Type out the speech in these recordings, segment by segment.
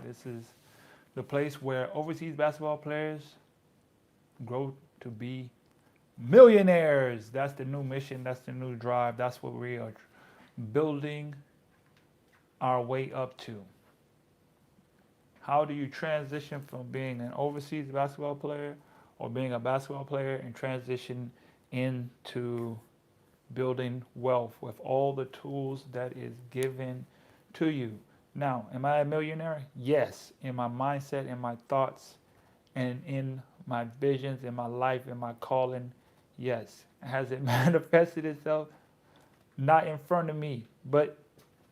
This is the place where overseas basketball players grow to be millionaires. That's the new mission. That's the new drive. That's what we are building our way up to. How do you transition from being an overseas basketball player or being a basketball player and transition into building wealth with all the tools that is given to you? Now, am I a millionaire? Yes. In my mindset, in my thoughts, and in my visions, in my life, in my calling, yes. Has it manifested itself? Not in front of me, but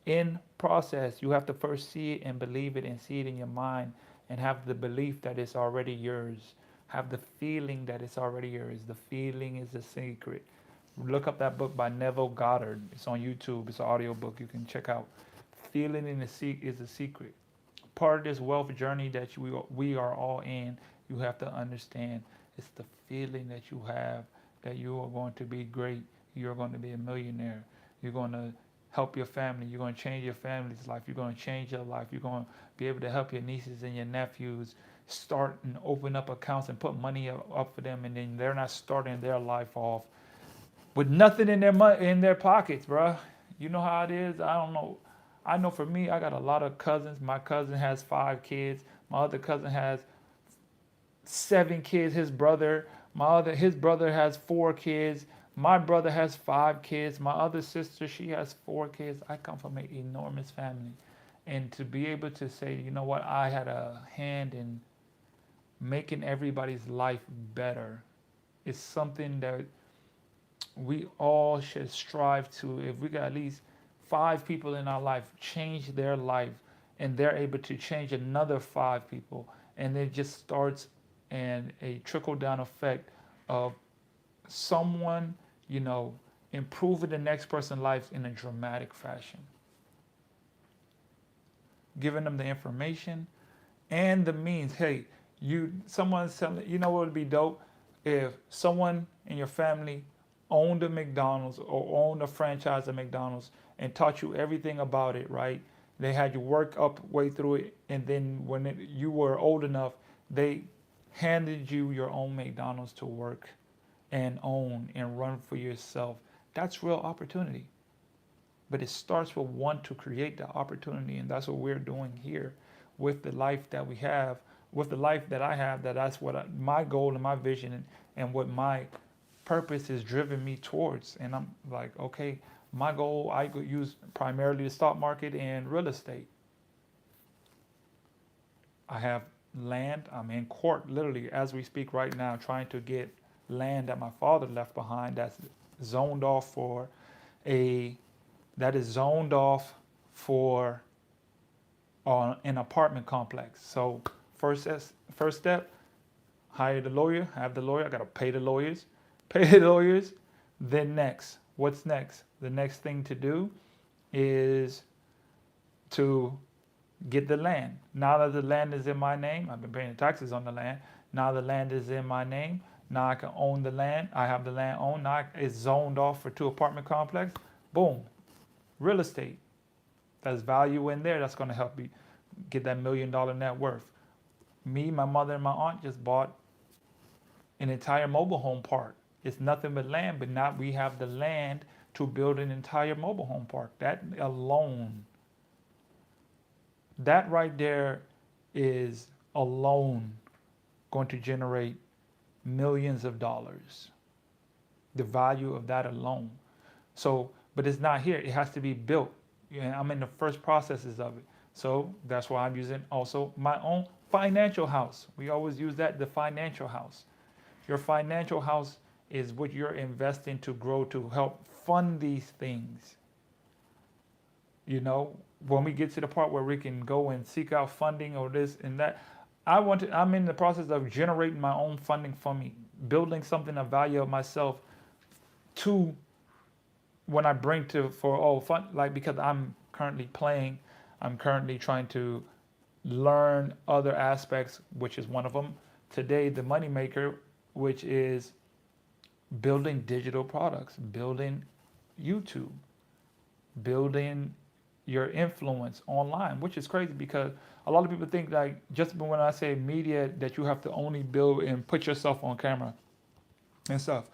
in process. You have to first see it and believe it and see it in your mind and have the belief that it's already yours. Have the feeling that it's already yours. The feeling is the secret. Look up that book by Neville Goddard. It's on YouTube. It's an audio book you can check out. Feeling in the is the secret. Part of this wealth journey that we are all in, you have to understand it's the feeling that you have that you are going to be great. You're going to be a millionaire. You're going to help your family. You're going to change your family's life. You're going to change your life. You're going to be able to help your nieces and your nephews start and open up accounts and put money up for them, and then they're not starting their life off with nothing in their pockets, bro. You know how it is. I don't know. I know for me, I got a lot of cousins. My cousin has 5 kids. My other cousin has 7 kids. His brother has 4 kids. My brother has 5 kids. My other sister, she has 4 kids. I come from an enormous family. And to be able to say, you know what, I had a hand in making everybody's life better is something that we all should strive to. If we got at least 5 people in our life change their life and they're able to change another 5 people, and it just starts and a trickle down effect of someone, improving the next person's life in a dramatic fashion. Giving them the information and the means. Hey, someone's telling, you know what would be dope? If someone in your family owned a McDonald's or owned a franchise of McDonald's and taught you everything about it, right? They had you work up way through it, and then when you were old enough, they handed you your own McDonald's to work and own and run for yourself. That's real opportunity. But it starts with one to create the opportunity, and that's what we're doing here with the life that we have, with the life that I have. That's what my goal and my vision and what my purpose is driven me towards. And I'm like, okay, my goal, I could use primarily the stock market and real estate. I have land. I'm in court literally as we speak right now, trying to get land that my father left behind that's zoned off for an apartment complex. So first step, hire the lawyer, have the lawyer. I gotta pay the lawyers. Then what's next? The next thing to do is to get the land. Now that the land is in my name, I've been paying taxes on the land. Now the land is in my name. Now I can own the land. I have the land owned. Now it's zoned off for 2 apartment complex. Boom. Real estate. There's value in there that's going to help me get that $1 million net worth. Me, my mother, and my aunt just bought an entire mobile home park. It's nothing but land, but now we have the land to build an entire mobile home park. That alone, that right there is alone going to generate millions of dollars. The value of that alone. So, but it's not here. It has to be built. I'm in the first processes of it. So that's why I'm using also my own financial house. We always use that, the financial house. Your financial house is what you're investing to grow to help fund these things. When we get to the part where we can go and seek out funding or this and that, I'm in the process of generating my own funding for me, building something of value of myself to when I bring fun, like, because I'm currently trying to learn other aspects, which is one of them today, the moneymaker, which is building digital products, building YouTube, building, your influence online, which is crazy because a lot of people think like just when I say media that you have to only build and put yourself on camera and stuff.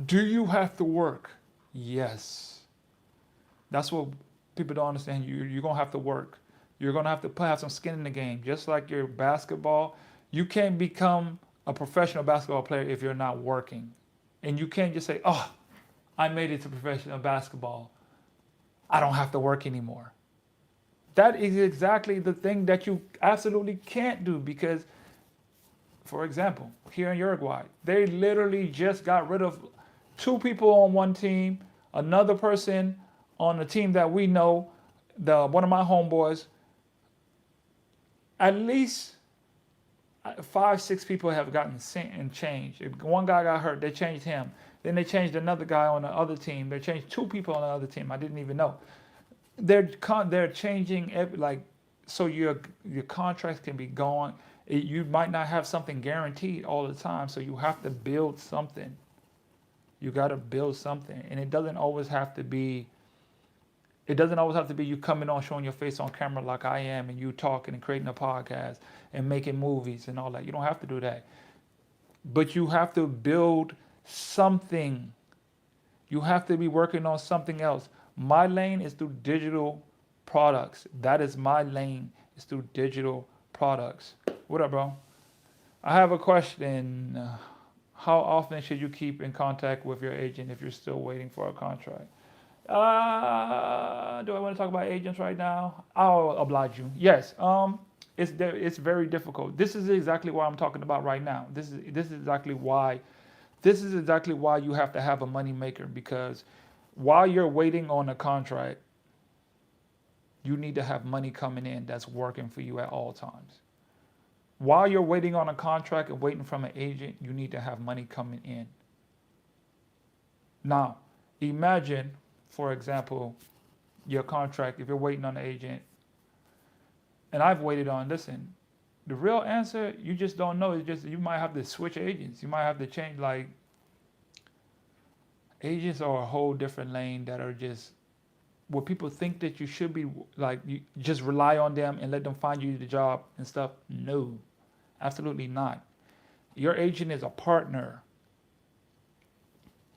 Do you have to work? Yes. That's what people don't understand. You're gonna have to work. You're gonna have to have some skin in the game. Just like your basketball, you can't become a professional basketball player if you're not working. And you can't just say, "Oh, I made it to professional basketball. I don't have to work anymore." That is exactly the thing that you absolutely can't do because, for example, here in Uruguay, they literally just got rid of two people on one team, another person on the team that we know, one of my homeboys. At least 5, 6 people have gotten sent and changed. If one guy got hurt, they changed him. Then they changed another guy on the other team. They changed 2 people on the other team. I didn't even know. They're changing so your contracts can be gone. You might not have something guaranteed all the time, so you have to build something. You got to build something, and it doesn't always have to be. It doesn't always have to be you coming on, showing your face on camera like I am, and you talking and creating a podcast and making movies and all that. You don't have to do that, but you have to build something. You have to be working on something else. My lane is through digital products. That is my lane, is through digital products. What up, bro? I have a question. How often should you keep in contact with your agent if you're still waiting for a contract? Do I want to talk about agents right now? I'll oblige you. Yes. It's very difficult. This is exactly what I'm talking about right now. This is exactly why you have to have a money maker, because while you're waiting on a contract, you need to have money coming in that's working for you at all times. While you're waiting on a contract and waiting from an agent, you need to have money coming in. Now, imagine, for example, your contract, if you're waiting on an agent, and I've waited on, listen, the real answer, you just don't know. It's just, you might have to switch agents. You might have to change, agents are a whole different lane that are just, where people think that you should be, you just rely on them and let them find you the job and stuff. No, absolutely not. Your agent is a partner.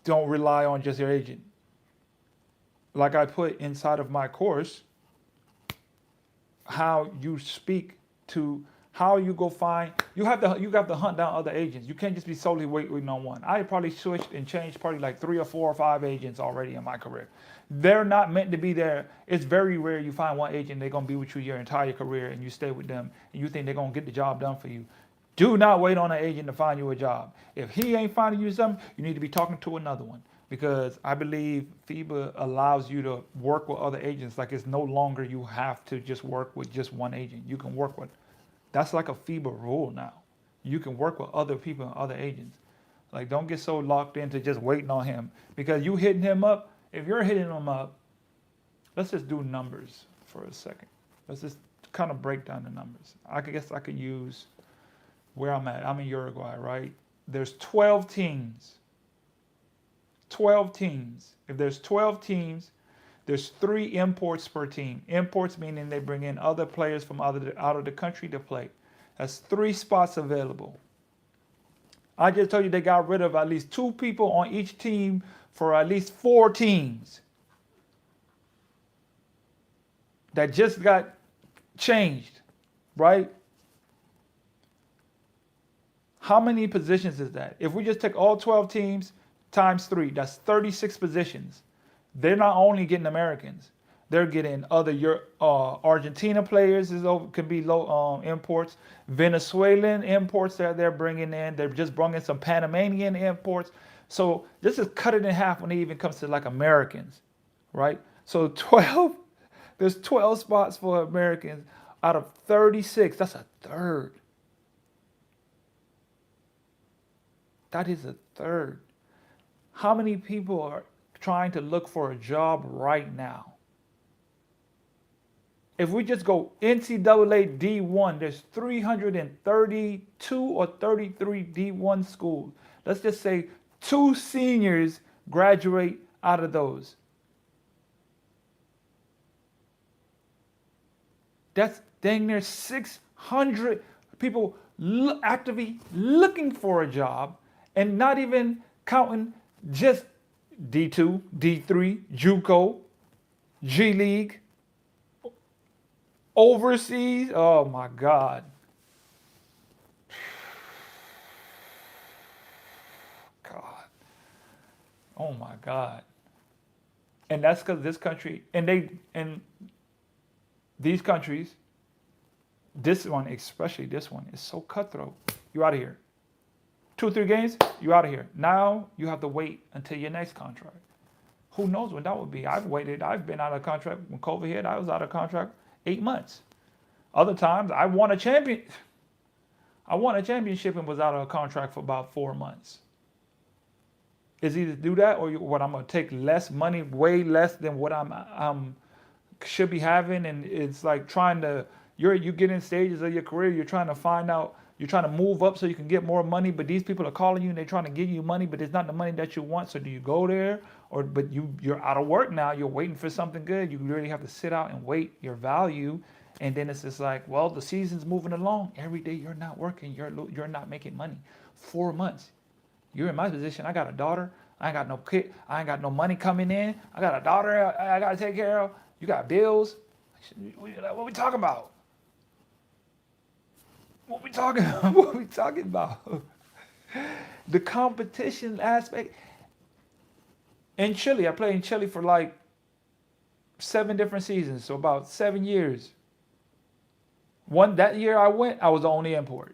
Don't rely on just your agent. Like I put inside of my course, how you speak to, how you go find, you have to hunt down other agents. You can't just be solely waiting on one. I probably switched and changed probably like 3 or 4 or 5 agents already in my career. They're not meant to be there. It's very rare you find one agent, they're gonna be with you your entire career and you stay with them and you think they're gonna get the job done for you. Do not wait on an agent to find you a job. If he ain't finding you something, you need to be talking to another one. Because I believe FIBA allows you to work with other agents. Like, it's no longer you have to just work with just one agent. You can work with, that's like a FIBA rule now. You can work with other people and other agents. Like, don't get so locked into just waiting on him. Because you hitting him up, if you're hitting him up, let's just do numbers for a second. Let's just kind of break down the numbers. I guess I could use where I'm at. I'm in Uruguay, right? There's 12 teams. 12 teams. If there's 12 teams, there's 3 imports per team. Imports meaning they bring in other players from out of the country to play. That's 3 spots available. I just told you they got rid of at least 2 people on each team for at least 4 teams that just got changed, right? How many positions is that? If we just take all 12 teams times 3, that's 36 positions. They're not only getting Americans, they're getting other Argentina players can be low imports, Venezuelan imports that they're bringing in. They're just bringing some Panamanian imports. So this is cut it in half when it even comes to like Americans, right? So there's 12 spots for Americans out of 36. That's a third. That is a third. How many people are trying to look for a job right now? If we just go NCAA D1, there's 332 or 33 D1 schools. Let's just say 2 seniors graduate out of those. That's dang near 600 people actively looking for a job, and not even counting just D2, D3, JUCO, G League, overseas. Oh my God. God. Oh my God. And that's because this country, and these countries, this one, especially this one, is so cutthroat. You're out of here. 2-3 games, you're out of here. Now you have to wait until your next contract. Who knows when that would be? I've waited. I've been out of contract when COVID hit. I was out of contract 8 months. Other times, I won a championship and was out of a contract for about 4 months. Is either do that or what I'm gonna take less money, way less than what I'm should be having, and it's like trying to you get in stages of your career, you're trying to find out, you're trying to move up so you can get more money, but these people are calling you and they're trying to give you money, but it's not the money that you want. So do you go there, or but you're out of work now, you're waiting for something good, you really have to sit out and wait your value, and then it's just like, well, the season's moving along, every day you're not working, you're not making money. 4 months. You're in my position. I got a daughter. I ain't got no kid. I ain't got no money coming in. I got a daughter I got to take care of. You got bills. What we talking about? What we talking about? What we talking about? The competition aspect. In Chile, I played in Chile for like 7 different seasons, so about 7 years. That year I went, I was the only import.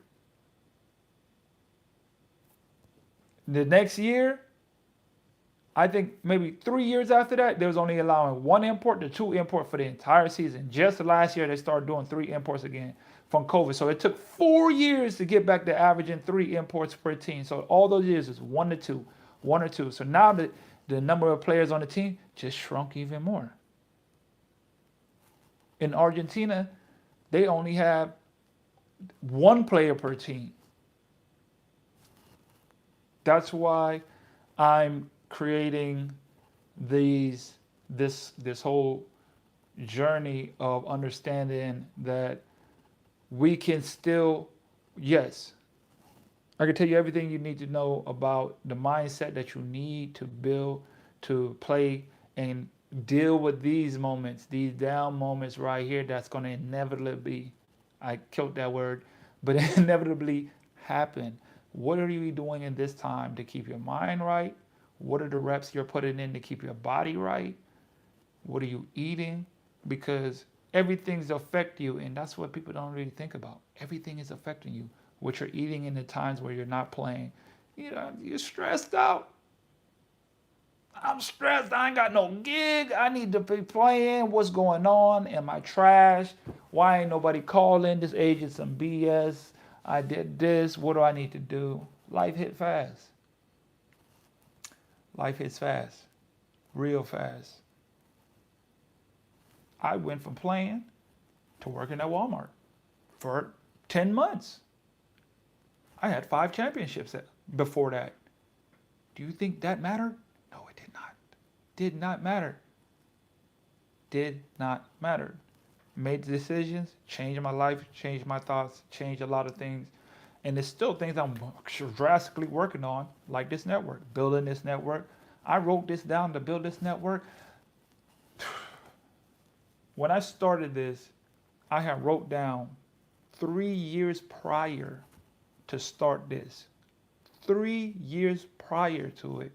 The next year, I think maybe 3 years after that, they was only allowing 1 import to 2 import for the entire season. Just last year, they started doing 3 imports again from COVID. So it took 4 years to get back to averaging 3 imports per team. So all those years is 1 to 2, 1 or 2. So now the number of players on the team just shrunk even more. In Argentina, they only have 1 player per team. That's why I'm creating this whole journey of understanding that we can still, yes, I can tell you everything you need to know about the mindset that you need to build to play and deal with these moments, these down moments right here that's going to inevitably, I killed that word, but inevitably happen. What are you doing in this time to keep your mind right? What are the reps you're putting in to keep your body right? What are you eating? Because everything's affect you, and that's what people don't really think about. Everything is affecting you. What you're eating in the times where you're not playing. You're stressed out. I'm stressed. I ain't got no gig. I need to be playing. What's going on? Am I trash? Why ain't nobody calling? This agent's some BS. I did this. What do I need to do? Life hit fast. Life hits fast. Real fast. I went from playing to working at Walmart for 10 months. I had 5 championships before that. Do you think that mattered? No, it did not. Did not matter. Did not matter. Made decisions, changed my life, changed my thoughts, changed a lot of things. And there's still things I'm drastically working on, like this network, building this network. I wrote this down to build this network. When I started this, I had wrote down 3 years prior to start this. 3 years prior to it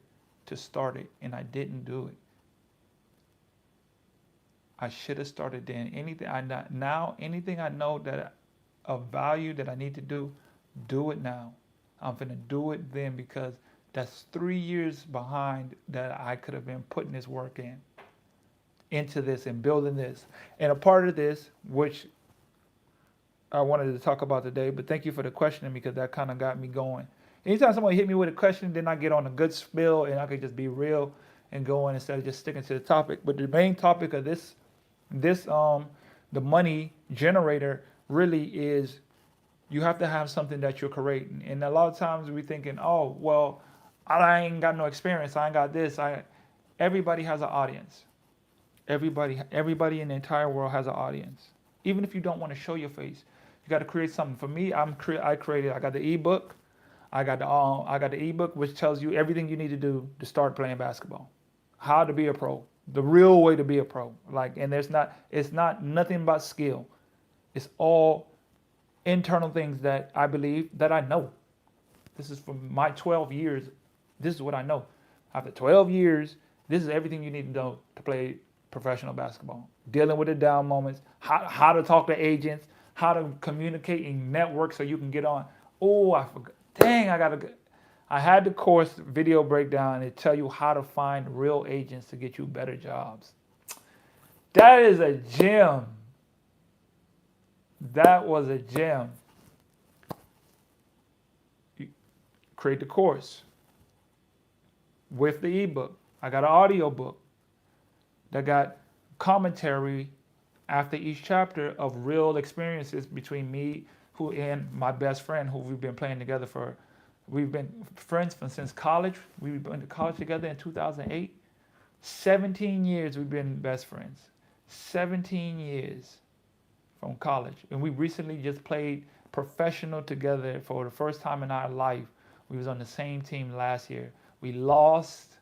to start it, and I didn't do it. I should have started then. Anything I know that of value that I need to do it now. I'm gonna do it then, because that's 3 years behind that I could have been putting this work into this and building this. And a part of this, which I wanted to talk about today, but thank you for the questioning, because that kind of got me going. Anytime somebody hit me with a question, then I get on a good spill and I could just be real and go in instead of just sticking to the topic. But the main topic of this the money generator really is, you have to have something that you're creating. And a lot of times we're thinking, oh, well, I ain't got no experience. I ain't got this. Everybody has an audience. Everybody in the entire world has an audience. Even if you don't want to show your face, you got to create something. For me, I created. I got the ebook. I got the ebook which tells you everything you need to do to start playing basketball, how to be a pro, the real way to be a pro. Like, and it's not nothing about skill. It's all internal things that I believe that I know. This is from my 12 years. This is what I know. After 12 years, this is everything you need to know to play professional basketball. Dealing with the down moments, how to talk to agents, how to communicate and network so you can get on. Oh, I forgot. Dang, I had the course video breakdown and tell you how to find real agents to get you better jobs. That is a gem. That was a gem. You create the course with the ebook. I got an audio book that got commentary after each chapter of real experiences between me and my best friend who we've been playing together for. We've been friends since college. We went to college together in 2008. 17 years we've been best friends. 17 years from college. And we recently just played professional together for the first time in our life. We was on the same team last year. We lost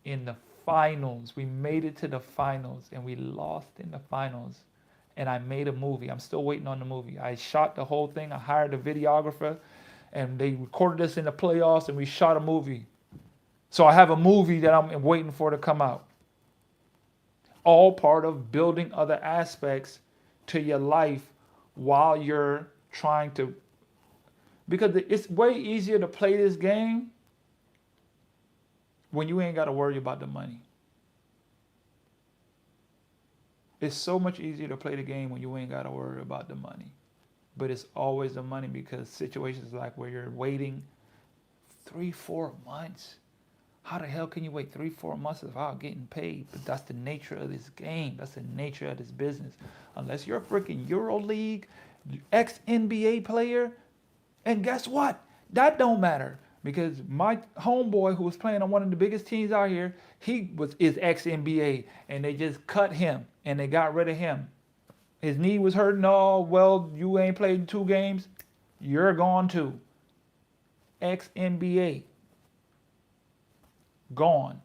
in the finals. We made it to the finals and we lost in the finals. And I made a movie. I'm still waiting on the movie. I shot the whole thing. I hired a videographer and they recorded us in the playoffs and we shot a movie. So I have a movie that I'm waiting for to come out. All part of building other aspects to your life while you're trying to, because it's way easier to play this game when you ain't got to worry about the money. It's so much easier to play the game when you ain't got to worry about the money. But it's always the money, because situations like where you're waiting 3-4 months. How the hell can you wait 3-4 months without getting paid? But that's the nature of this game. That's the nature of this business. Unless you're a freaking EuroLeague, ex-NBA player, and guess what? That don't matter. Because my homeboy who was playing on one of the biggest teams out here, is ex-NBA, and they just cut him and they got rid of him. His knee was hurting. Oh, well, you ain't played 2 games. You're gone too. Ex-NBA. Gone.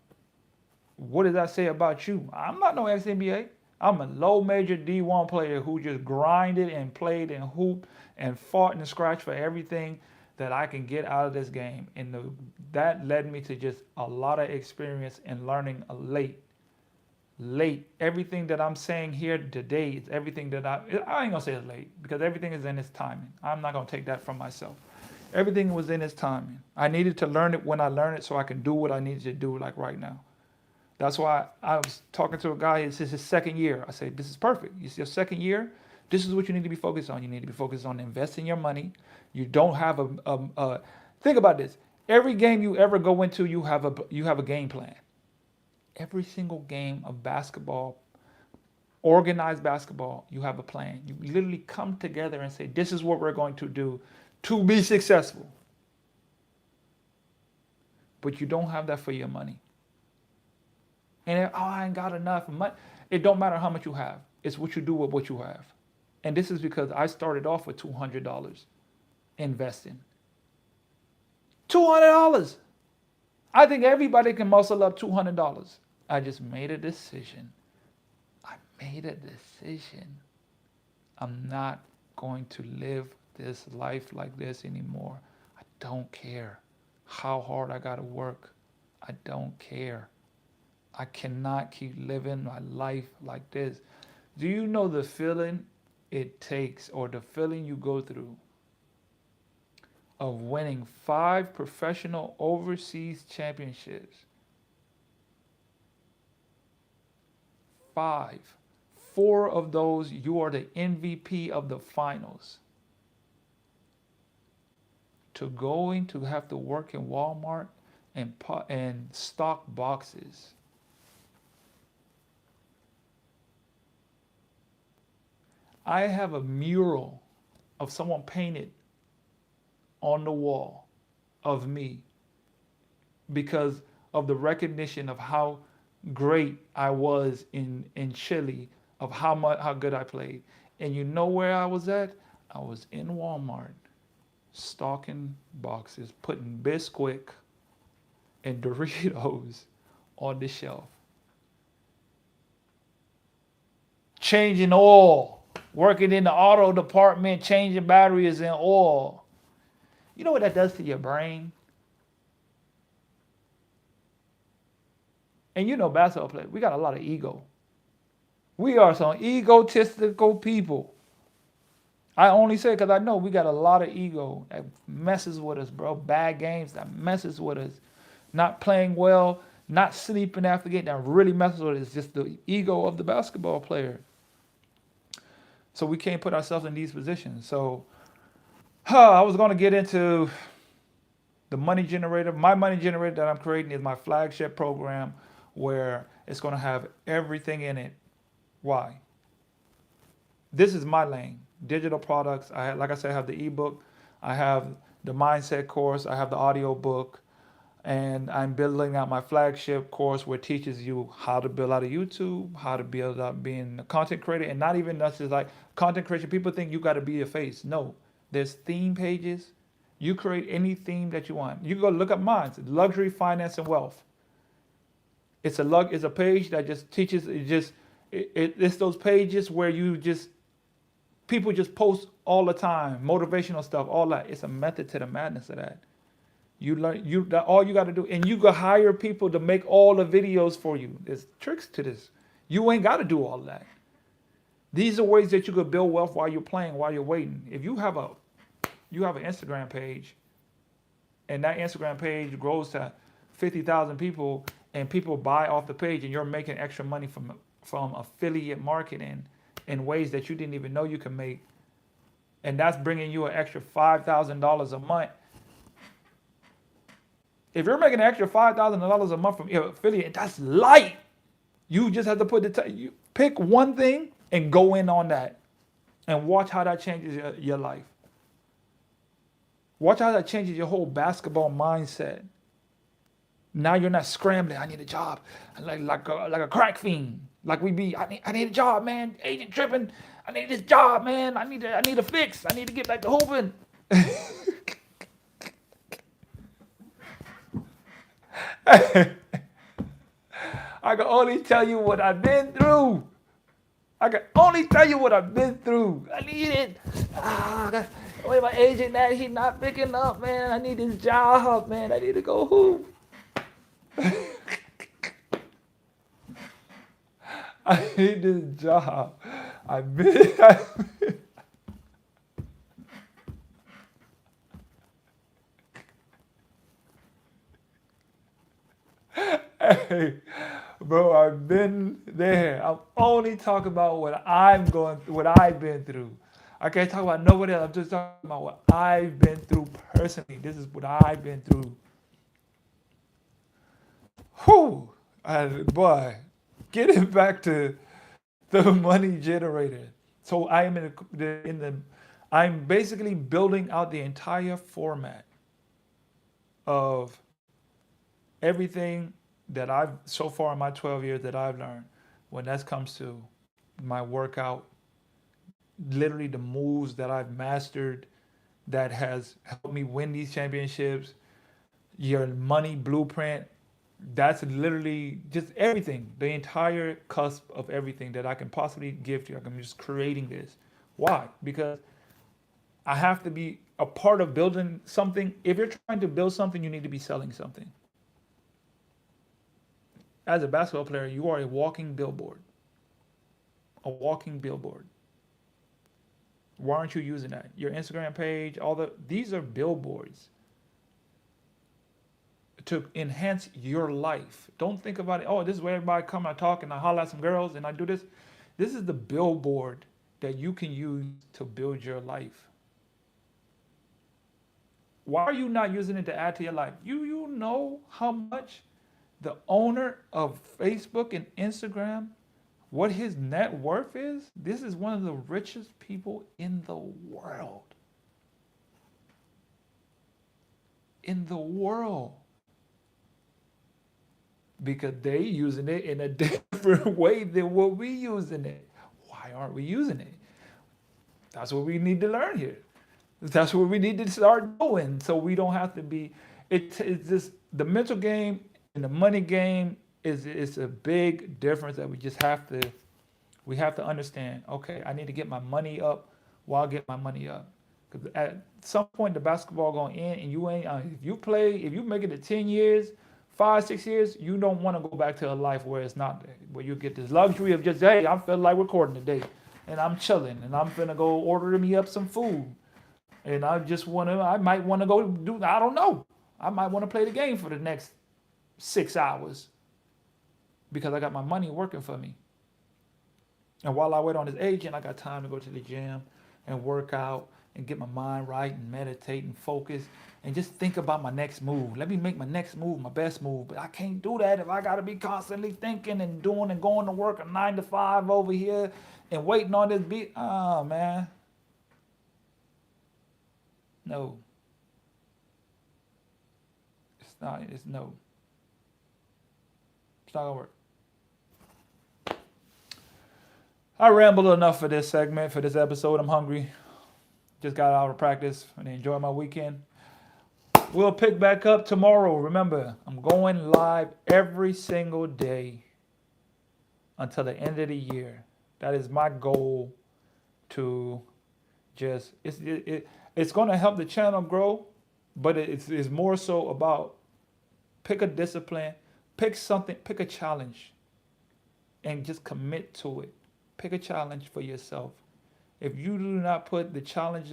What does that say about you? I'm not no ex-NBA. I'm a low major D1 player who just grinded and played and hooped and fought and scratched for everything that I can get out of this game. And that led me to just a lot of experience and learning late. Everything that I'm saying here today is everything that I ain't gonna say it's late, because everything is in its timing. I'm not gonna take that from myself. Everything was in its timing. I needed to learn it when I learned it so I can do what I needed to do, like right now. That's why I was talking to a guy, it's his second year. I said, this is perfect. It's your second year. This is what you need to be focused on. You need to be focused on investing your money. You don't have think about this. Every game you ever go into, you have a game plan. Every single game of basketball, organized basketball, you have a plan. You literally come together and say, this is what we're going to do to be successful. But you don't have that for your money. And I ain't got enough money. It don't matter how much you have. It's what you do with what you have. And this is because I started off with $200 investing. $200. I think everybody can muscle up $200. I just made a decision. I'm not going to live this life like this anymore. I don't care how hard I gotta work. I don't care. I cannot keep living my life like this. Do you know the feeling it takes, or the feeling you go through, of winning 5 professional overseas championships? 5. 4 of those, you are the MVP of the finals. To going to have to work in Walmart and stock boxes. I have a mural of someone painted on the wall of me because of the recognition of how great I was in Chile, of how good I played. And you know where I was at? I was in Walmart, stocking boxes, putting Bisquick and Doritos on the shelf, changing oil, working in the auto department, changing batteries in oil. You know what that does to your brain? And you know, basketball players, we got a lot of ego. We are some egotistical people. I only say it because I know we got a lot of ego that messes with us, bro. Bad games that messes with us. Not playing well, not sleeping after getting that really messes with us. It's just the ego of the basketball player. So we can't put ourselves in these positions. So I was going to get into the money generator. My money generator that I'm creating is my flagship program where it's going to have everything in it. Why? This is my lane. Digital products. Like I said, I have the ebook, I have the mindset course, I have the audio book, and I'm building out my flagship course where it teaches you how to build out a YouTube, how to build out being a content creator, and not even that's just like content creation. People think you got to be a face. No, there's theme pages. You create any theme that you want. You go look up mine. It's luxury, finance, and wealth. It's a page that just teaches. It's those pages where you just people just post all the time, motivational stuff, all that. It's a method to the madness of that. You learn all you got to do, and you can hire people to make all the videos for you. There's tricks to this. You ain't got to do all that. These are ways that you could build wealth while you're playing, while you're waiting. If you have an Instagram page, and that Instagram page grows to 50,000 people, and people buy off the page, and you're making extra money from affiliate marketing in ways that you didn't even know you can make, and that's bringing you an extra $5,000 a month. If you're making an extra $5,000 a month from your affiliate, that's light. You just have to you pick one thing and go in on that, and watch how that changes your life. Watch how that changes your whole basketball mindset. Now you're not scrambling. I need a job, like a crack fiend. Like we be. I need a job, man. Agent tripping. I need this job, man. I need a fix. I need to get back to hooping. I can only tell you what I've been through. I can only tell you what I've been through. I need it. Wait, my agent, that he's not picking up, man. I need this job, man. I need to go hoop. I need this job. I've been. Hey, bro, I've been there. I'm only talking about what I've been through. I can't talk about nobody else. I'm just talking about what I've been through personally. This is what I've been through. Whew. Boy, getting back to the money generator. So I am I'm basically building out the entire format of everything that I've so far in my 12 years that I've learned when that comes to my workout, literally the moves that I've mastered that has helped me win these championships, your money blueprint. That's literally just everything, the entire cusp of everything that I can possibly give to you. I'm just creating this. Why? Because I have to be a part of building something. If you're trying to build something, you need to be selling something. As a basketball player, you are a walking billboard. A walking billboard. Why aren't you using that? Your Instagram page, these are billboards to enhance your life. Don't think about it. Oh, this is where everybody come, I talk, and I holler at some girls, and I do this. This is the billboard that you can use to build your life. Why are you not using it to add to your life? You know how much the owner of Facebook and Instagram, what his net worth is? This is one of the richest people in the world. In the world. Because they using it in a different way than what we using it. Why aren't we using it? That's what we need to learn here. That's what we need to start doing, so we don't have to be. It's just the mental game and the money game is a big difference that we have to understand. Okay, I need to get my money up while I get my money up. Because at some point the basketball going to end, and you ain't. If you make it to 10 years, 5, 6 years, you don't want to go back to a life where it's not there, where you get this luxury of just, hey, I feel like recording today, and I'm chilling, and I'm finna go order me up some food, and I might want to go do, I don't know, I might want to play the game for the next 6 hours because I got my money working for me. And while I wait on this agent, I got time to go to the gym and work out and get my mind right and meditate and focus and just think about my next move. Let me make my next move my best move. But I can't do that if I got to be constantly thinking and doing and going to work a 9 to 5 over here and waiting on this beat. Oh, man. No. It's not. It's no. It's not going to work. I rambled enough for this segment, for this episode. I'm hungry. Just got out of practice and enjoy my weekend. We'll pick back up tomorrow. Remember, I'm going live every single day until the end of the year. That is my goal to just, it's going to help the channel grow, but it's more so about pick a discipline, pick something, pick a challenge, and just commit to it. Pick a challenge for yourself. If you do not put the challenge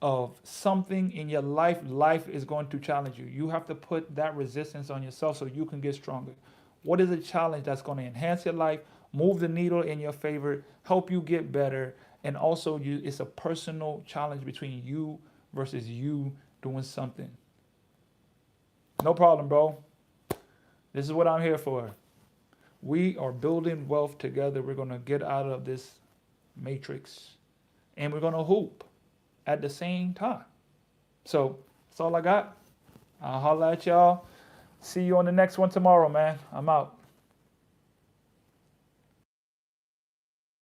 of something in your life, life is going to challenge you. You have to put that resistance on yourself so you can get stronger. What is a challenge that's going to enhance your life, move the needle in your favor, help you get better, and also it's a personal challenge between you versus you doing something. No problem, bro. This is what I'm here for. We are building wealth together. We're going to get out of this matrix and we're going to hoop at the same time. So that's all I got. I'll holler at y'all. See you on the next one tomorrow, man. I'm out.